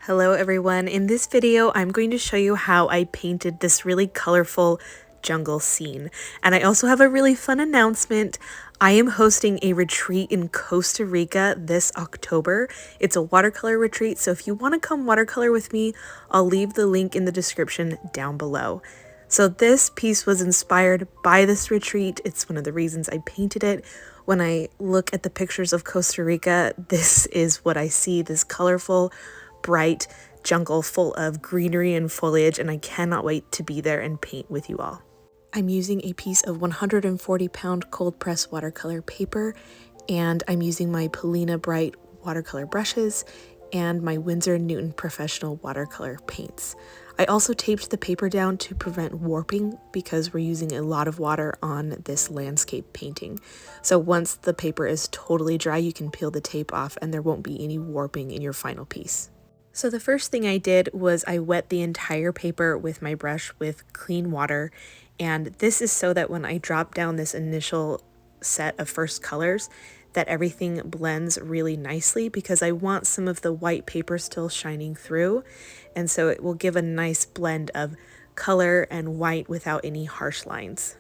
Hello everyone, in this video I'm going to show you how I painted this really colorful jungle scene. And I also have a really fun announcement. I am hosting a retreat in Costa Rica this October. It's a watercolor retreat, so if you want to come watercolor with me, I'll leave the link in the description down below. So this piece was inspired by this retreat. It's one of the reasons I painted it. When I look at the pictures of Costa Rica, this is what I see, this colorful, bright jungle full of greenery and foliage, and I cannot wait to be there and paint with you all. I'm using a piece of 140-pound cold press watercolor paper, and I'm using my Polina bright watercolor brushes and my Winsor & Newton professional watercolor paints. I also taped the paper down to prevent warping because we're using a lot of water on this landscape painting. So once the paper is totally dry, you can peel the tape off and there won't be any warping in your final piece. So the first thing I did was I wet the entire paper with my brush with clean water, and this is so that when I drop down this initial set of first colors, that everything blends really nicely because I want some of the white paper still shining through, and so it will give a nice blend of color and white without any harsh lines.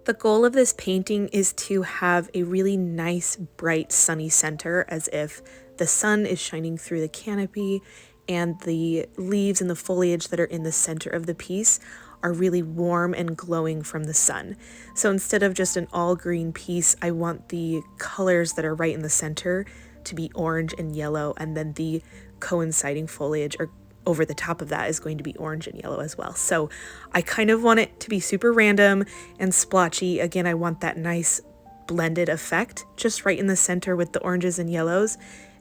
The goal of this painting is to have a really nice, bright, sunny center, as if the sun is shining through the canopy and the leaves and the foliage that are in the center of the piece are really warm and glowing from the sun. So instead of just an all green piece, I want the colors that are right in the center to be orange and yellow, and then the coinciding foliage or over the top of that is going to be orange and yellow as well. So I kind of want it to be super random and splotchy. Again, I want that nice blended effect just right in the center with the oranges and yellows,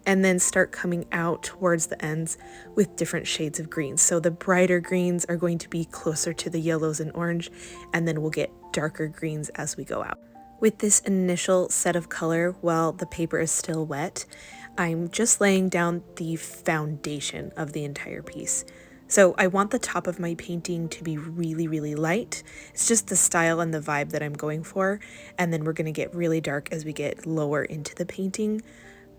and then start coming out towards the ends with different shades of greens. So the brighter greens are going to be closer to the yellows and orange, and then we'll get darker greens as we go out. With this initial set of color, while the paper is still wet, I'm just laying down the foundation of the entire piece. So I want the top of my painting to be really, really light. It's just the style and the vibe that I'm going for. And then we're going to get really dark as we get lower into the painting.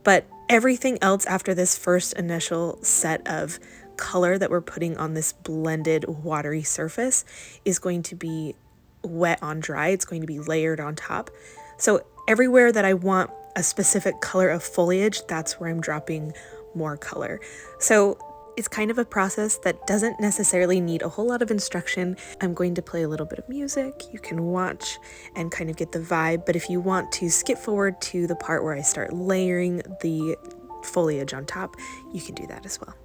But everything else after this first initial set of color that we're putting on this blended watery surface is going to be wet on dry. It's going to be layered on top. So everywhere that I want a specific color of foliage, that's where I'm dropping more color. So it's kind of a process that doesn't necessarily need a whole lot of instruction. I'm going to play a little bit of music. You can watch and kind of get the vibe, but if you want to skip forward to the part where I start layering the foliage on top, you can do that as well.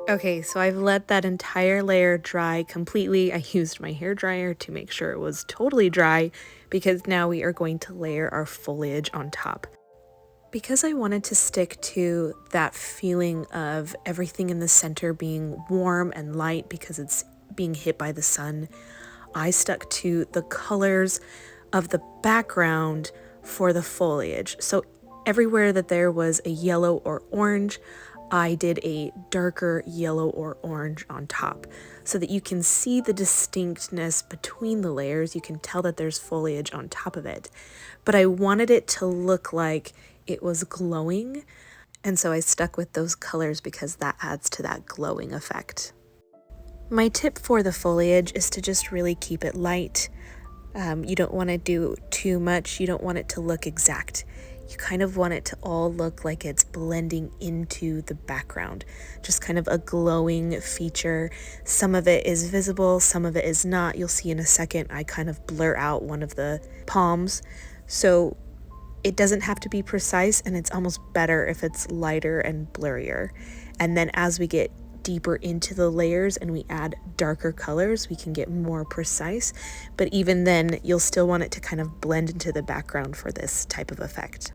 Okay, so I've let that entire layer dry completely. I used my hair dryer to make sure it was totally dry because now we are going to layer our foliage on top. Because I wanted to stick to that feeling of everything in the center being warm and light because it's being hit by the sun, I stuck to the colors of the background for the foliage. So everywhere that there was a yellow or orange, I did a darker yellow or orange on top so that you can see the distinctness between the layers. You can tell that there's foliage on top of it. But I wanted it to look like it was glowing, and so I stuck with those colors because that adds to that glowing effect. My tip for the foliage is to just really keep it light. You don't want to do too much. You don't want it to look exact. You kind of want it to all look like it's blending into the background, just kind of a glowing feature. Some of it is visible, some of it is not. You'll see in a second I kind of blur out one of the palms. So it doesn't have to be precise, and it's almost better if it's lighter and blurrier. And then as we get deeper into the layers and we add darker colors, we can get more precise. But even then, you'll still want it to kind of blend into the background for this type of effect.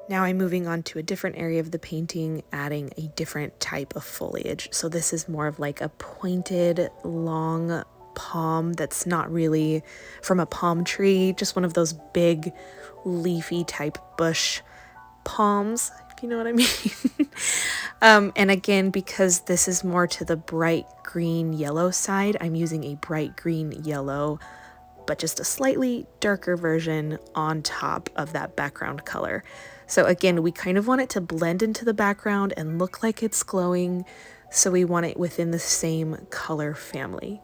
Now I'm moving on to a different area of the painting, adding a different type of foliage. So this is more of like a pointed, long palm that's not really from a palm tree, just one of those big leafy type bush palms, if you know what I mean. And again, because this is more to the bright green yellow side, I'm using a bright green yellow, but just a slightly darker version on top of that background color. So again, we kind of want it to blend into the background and look like it's glowing, so we want it within the same color family.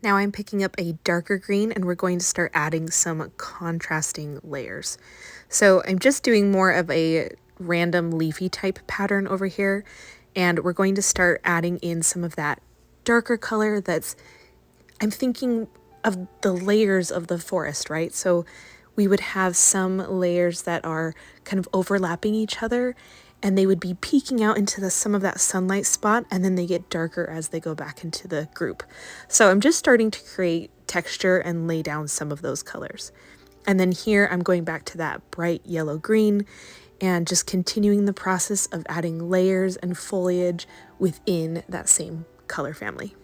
Now I'm picking up a darker green and we're going to start adding some contrasting layers. So I'm just doing more of a random leafy type pattern over here, and we're going to start adding in some of that darker color that's, I'm thinking of the layers of the forest, right? So we would have some layers that are kind of overlapping each other, and they would be peeking out into some of that sunlight spot, and then they get darker as they go back into the group. So I'm just starting to create texture and lay down some of those colors. And then here I'm going back to that bright yellow green and just continuing the process of adding layers and foliage within that same color family.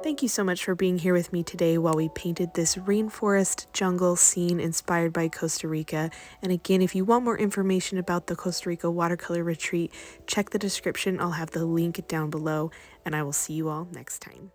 Thank you so much for being here with me today while we painted this rainforest jungle scene inspired by Costa Rica. And again, if you want more information about the Costa Rica watercolor retreat, check the description. I'll have the link down below, and I will see you all next time.